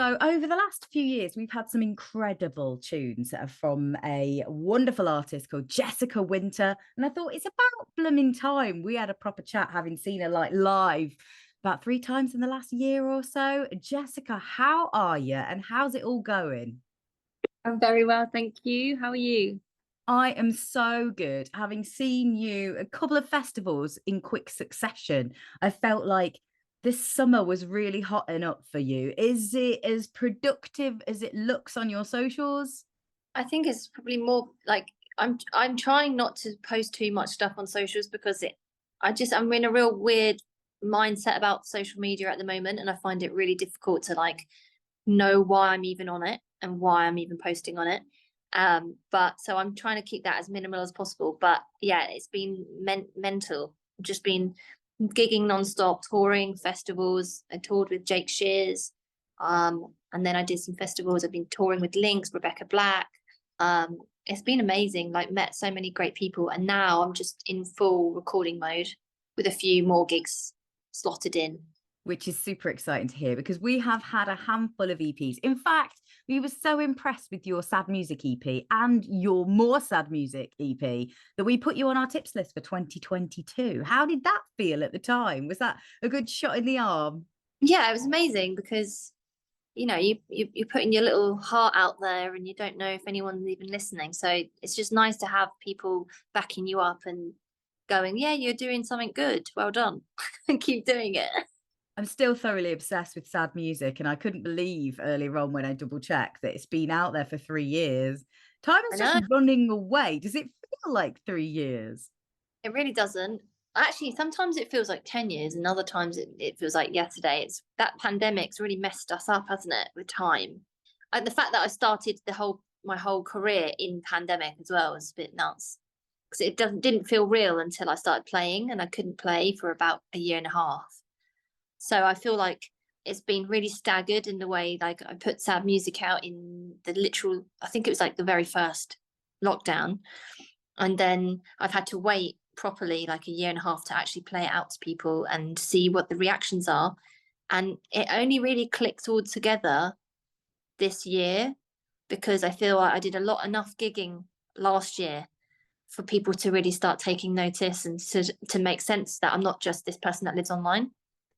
So over the last few years, we've had some incredible tunes from a wonderful artist called Jessica Winter. And I thought it's about blooming time we had a proper chat, having seen her like live about 3 times in the last year or so. Jessica, how are you and how's it all going? I'm very well, thank you. How are you? I am so good. Having seen you a couple of festivals in quick succession, I felt like this summer was really hotting up for you. Is it as productive as it looks on your socials? I think it's probably more like I'm trying not to post too much stuff on socials because I'm in a real weird mindset about social media at the moment, and I find it really difficult to like know why I'm even on it and why I'm even posting on it. But so I'm trying to keep that as minimal as possible. But yeah, it's been mental. Just been gigging nonstop, touring festivals. I toured with Jake Shears. And then I did some festivals. I've been touring with Lynks, Rebecca Black. It's been amazing. Like met so many great people, and now I'm just in full recording mode with a few more gigs slotted in. Which is super exciting to hear because we have had a handful of EPs. In fact, we were so impressed with your sad music EP and your more sad music EP that we put you on our tips list for 2022. How did that feel at the time? Was that a good shot in the arm? Yeah, it was amazing because you're putting your little heart out there and you don't know if anyone's even listening, so it's just nice to have people backing you up and going, yeah, you're doing something good, well done. And keep doing it. I'm still thoroughly obsessed with sad music, and I couldn't believe earlier on when I double checked that it's been out there for 3 years. Time I is just know, running away. Does it feel like 3 years? it really doesn't. Actually, sometimes it feels like 10 years and other times it feels like yesterday. It's that pandemic's really messed us up, hasn't it, with time. And the fact that I started my whole career in pandemic as well was a bit nuts because it didn't feel real until I started playing, and I couldn't play for about a year and a half. So I feel like it's been really staggered in the way, like I put sad music out in the literal, I think it was like the very first lockdown. And then I've had to wait properly like a year and a half to actually play it out to people and see what the reactions are. And it only really clicked all together this year because I feel like I did enough gigging last year for people to really start taking notice and to make sense that I'm not just this person that lives online.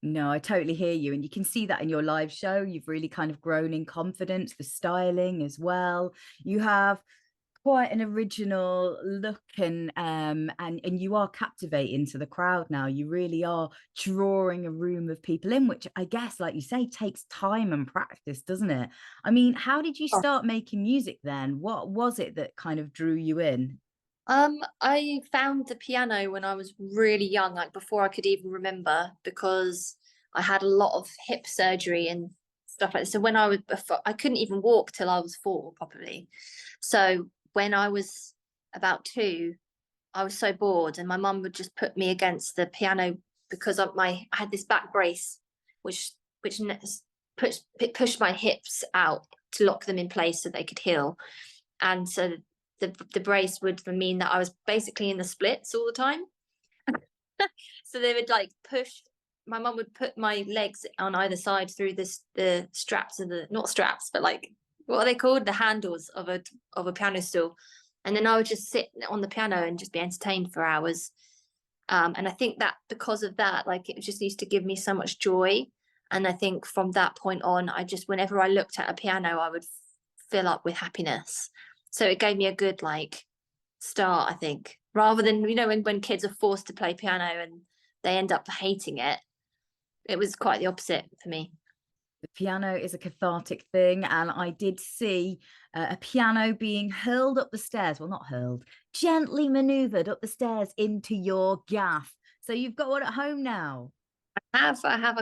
No, I totally hear you. And you can see that in your live show. You've really kind of grown in confidence, the styling as well. You have quite an original look, and you are captivating to the crowd now. You really are drawing a room of people in, which I guess, like you say, takes time and practice, doesn't it? I mean, how did you start making music then? What was it that kind of drew you in? I found the piano when I was really young, like before I could even remember, because I had a lot of hip surgery and stuff like this. So when I was before, I couldn't even walk till I was 4, probably. So when I was about 2, I was so bored, and my mum would just put me against the piano because I had this back brace, which pushed my hips out to lock them in place so they could heal, and so the brace would mean that I was basically in the splits all the time. So they would like push. My mum would put my legs on either side through the straps of the, not straps, but like what are they called? The handles of a piano stool, and then I would just sit on the piano and just be entertained for hours. And I think that because of that, like it just used to give me so much joy. And I think from that point on, I just whenever I looked at a piano, I would fill up with happiness. So it gave me a good like start, I think, rather than when kids are forced to play piano and they end up hating it. It was quite the opposite for me. The piano is a cathartic thing, and I did see a piano being hurled up the stairs. Well, not hurled, gently maneuvered up the stairs into your gaff. So you've got one at home now. I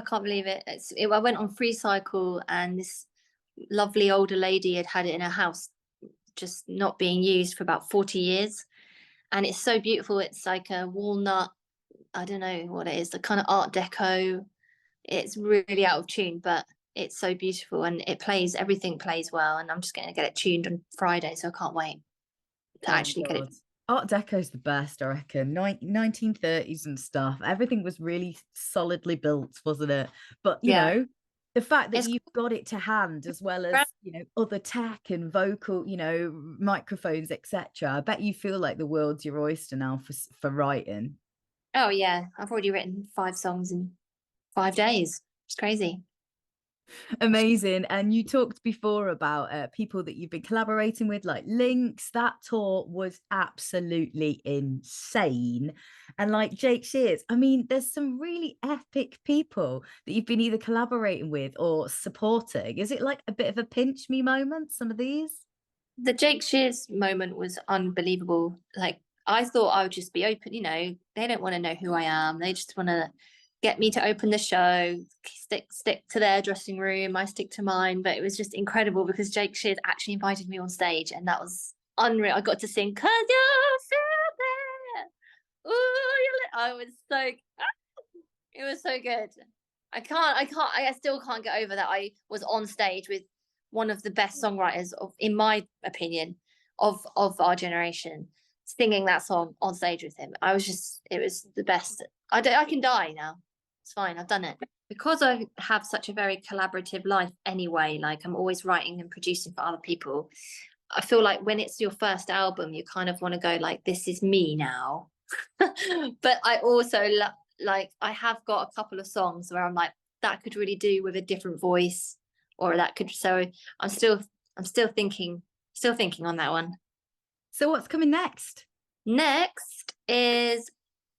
can't believe it. I went on Free Cycle, and this lovely older lady had it in her house, just not being used for about 40 years. And it's so beautiful. It's like a walnut, I don't know what it is, the kind of art deco. It's really out of tune, but it's so beautiful, and everything plays well. And I'm just going to get it tuned on Friday, so I can't wait to Oh actually get it. God. Art Deco's the best, I reckon. 1930s and stuff. Everything was really solidly built, wasn't it? But Yeah. The fact that It's you've got it to hand, as well as, you know, other tech and vocal, you know, microphones, etc. I bet you feel like the world's your oyster now for writing. oh yeah, I've already written 5 songs in 5 days. It's crazy. Amazing. And you talked before about people that you've been collaborating with, like Lynks. That tour was absolutely insane. And like Jake Shears, I mean, there's some really epic people that you've been either collaborating with or supporting. Is it like a bit of a pinch me moment, some of these? The Jake Shears moment was unbelievable. Like I thought I would just be open, they don't want to know who I am. They just want to get me to open the show, stick to their dressing room, I stick to mine. But it was just incredible because Jake Shears actually invited me on stage, and that was unreal. I got to sing "Cause You're Still There." I was so it was so good. I still can't get over that I was on stage with one of the best songwriters in my opinion, of our generation, singing that song on stage with him. It was the best. I can die now. It's fine. I've done it. Because I have such a very collaborative life anyway, like I'm always writing and producing for other people. I feel like when it's your first album, you kind of want to go like, this is me now. But I also like I have got a couple of songs where I'm like, that could really do with a different voice, or that could. So I'm still thinking on that one. So what's coming next? Next is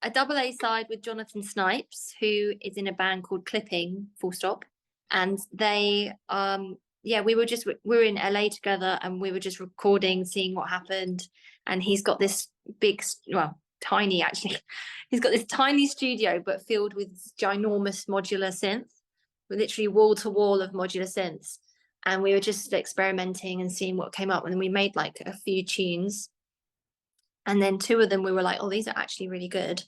a double A side with Jonathan Snipes, who is in a band called Clipping, full stop. And they yeah, we were in LA together, and we were just recording, seeing what happened. And he's got this big, well, tiny actually. He's got this tiny studio, but filled with ginormous modular synth, with literally wall to wall of modular synths. And we were just experimenting and seeing what came up. And then we made like a few tunes. And then 2 of them we were like, oh, these are actually really good.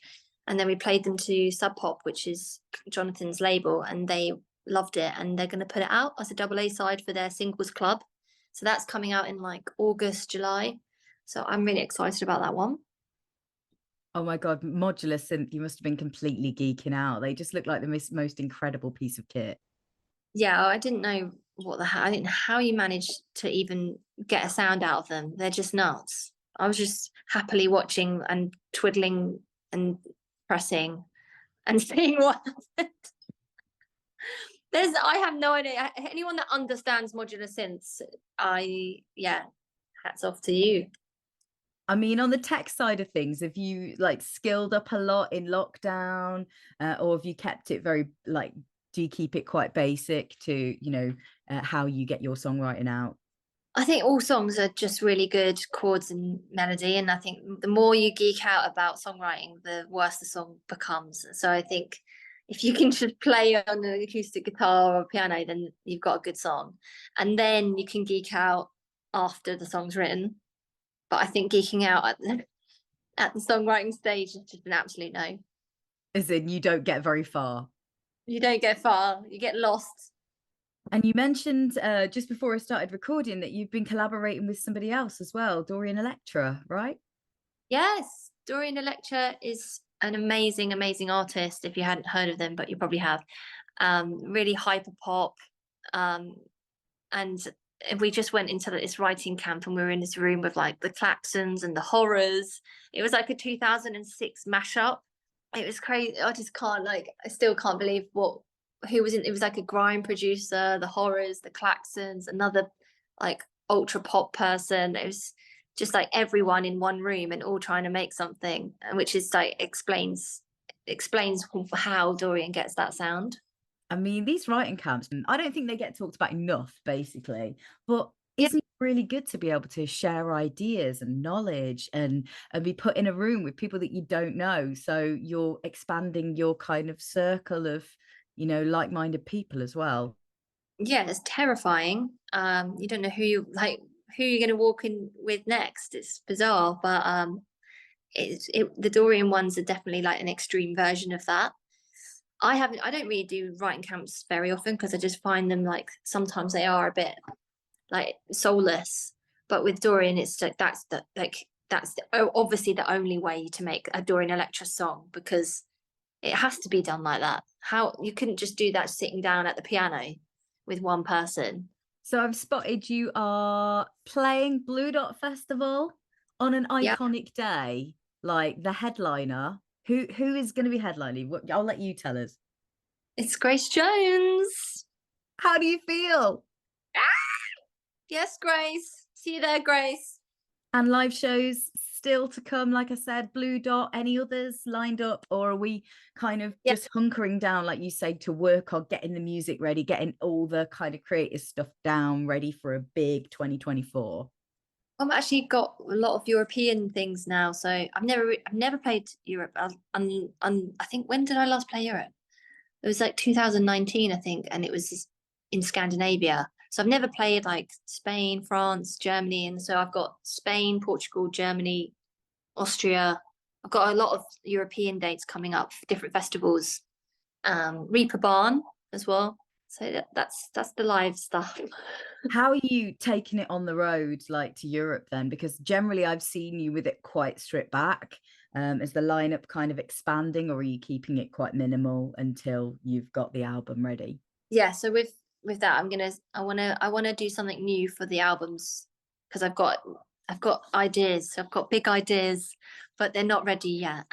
And then we played them to Sub Pop, which is Jonathan's label, and they loved it. And they're going to put it out as a double A side for their singles club. So that's coming out in like August, July. So I'm really excited about that one. Oh my God, modular synth, you must have been completely geeking out. They just look like the most incredible piece of kit. Yeah, I didn't know I didn't know how you managed to even get a sound out of them. They're just nuts. I was just happily watching and twiddling and pressing and seeing what happened. I have no idea. Anyone that understands modular synths, yeah, hats off to you. I mean, on the tech side of things, have you like skilled up a lot in lockdown, or have you kept it very like? Do you keep it quite basic to, you know, how you get your songwriting out? I think all songs are just really good chords and melody, and I think the more you geek out about songwriting, the worse the song becomes. So I think if you can just play on an acoustic guitar or piano, then you've got a good song, and then you can geek out after the song's written. But I think geeking out at the songwriting stage is just an absolute no. As in, you don't get very far. You don't get far. You get lost. And you mentioned just before I started recording that you've been collaborating with somebody else as well, Dorian Electra, right? Yes, Dorian Electra is an amazing, amazing artist. If you hadn't heard of them, but you probably have. Really hyper pop. And we just went into this writing camp, and we were in this room with like the Klaxons and the Horrors. It was like a 2006 mashup. It was crazy. I just can't I still can't believe who was in. It was like a grime producer, the Horrors, the Klaxons, another like ultra pop person. It was just like everyone in one room and all trying to make something, which is like explains how Dorian gets that sound. I mean, these writing camps, I don't think they get talked about enough, basically. But Yeah. isn't it really good to be able to share ideas and knowledge and be put in a room with people that you don't know? So you're expanding your kind of circle of, you know, like-minded people as well. Yeah, it's terrifying. You don't know who you're going to walk in with next. It's bizarre, but the Dorian ones are definitely like an extreme version of that. I don't really do writing camps very often because I just find them like sometimes they are a bit like soulless. But with Dorian, it's like obviously the only way to make a Dorian Electra song, because it has to be done like that. How you couldn't just do that sitting down at the piano. with one person. So I've spotted you are playing Blue Dot Festival on an Yeah, iconic day, like the headliner. Who is going to be headlining? I'll let you tell us. it's Grace Jones. How do you feel? Yes, Grace. See you there, Grace. And live shows still to come, like I said, Blue Dot, any others lined up? Or are we kind of Yeah, just hunkering down, like you say, to work on getting the music ready, getting all the kind of creative stuff down, ready for a big 2024? I've actually got a lot of European things now, so I've never played Europe. I think, when did I last play Europe? It was like 2019, I think, and it was in Scandinavia. So I've never played like Spain, France, Germany, and so I've got Spain, Portugal, Germany, Austria. I've got a lot of European dates coming up for different festivals. Reaper Barn as well. So that's the live stuff. How are you taking it on the road, like to Europe then? Because generally I've seen you with it quite stripped back. Is the lineup kind of expanding, or are you keeping it quite minimal until you've got the album ready? Yeah, so with that, I wanna do something new for the albums because I've got ideas. I've got big ideas, but they're not ready yet.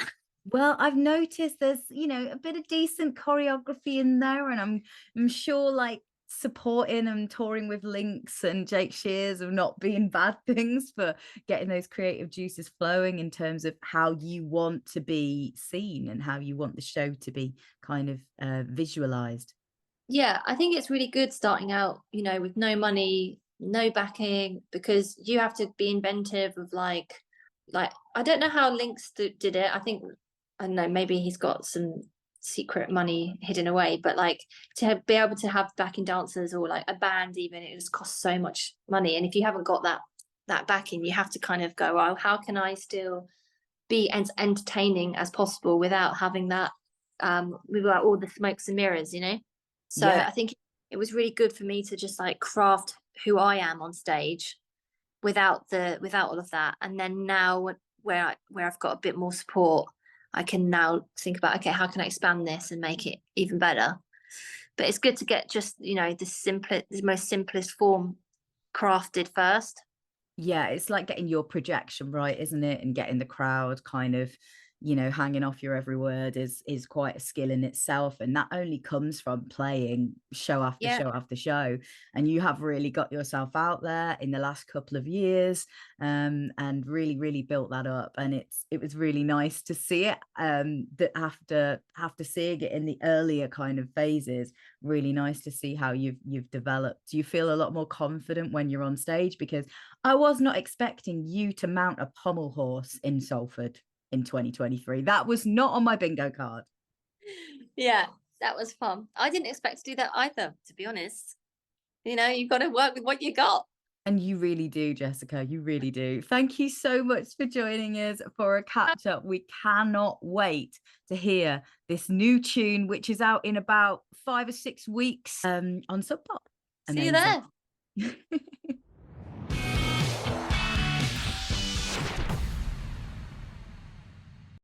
Well, I've noticed there's, a bit of decent choreography in there, and I'm sure like supporting and touring with Lynks and Jake Shears have not been bad things for getting those creative juices flowing in terms of how you want to be seen and how you want the show to be kind of visualized. Yeah, I think it's really good starting out, with no money, no backing, because you have to be inventive of like I don't know how Lynx did it. I don't know, maybe he's got some secret money hidden away, but like to be able to have backing dancers or like a band even, it just costs so much money. And if you haven't got that backing, you have to kind of go, well, how can I still be entertaining as possible without having that without all the smokes and mirrors. So Yeah, I think it was really good for me to just like craft who I am on stage without all of that. And then now where I've got a bit more support, I can now think about, okay, how can I expand this and make it even better? But it's good to get just, the most simplest form crafted first. yeah, it's like getting your projection right, isn't it? And getting the crowd kind of, hanging off your every word is quite a skill in itself. And that only comes from playing show after Yeah. show after show. And you have really got yourself out there in the last couple of years, and really, really built that up. And it was really nice to see it. That after seeing it in the earlier kind of phases, really nice to see how you've developed. Do you feel a lot more confident when you're on stage? Because I was not expecting you to mount a pommel horse in Salford in 2023. That was not on my bingo card. Yeah, that was fun. I didn't expect to do that either, to be honest. You've got to work with what you got. And you really do, Jessica. You really do. Thank you so much for joining us for a catch up. We cannot wait to hear this new tune, which is out in about 5 or 6 weeks on Sub Pop. See you Amazing. there.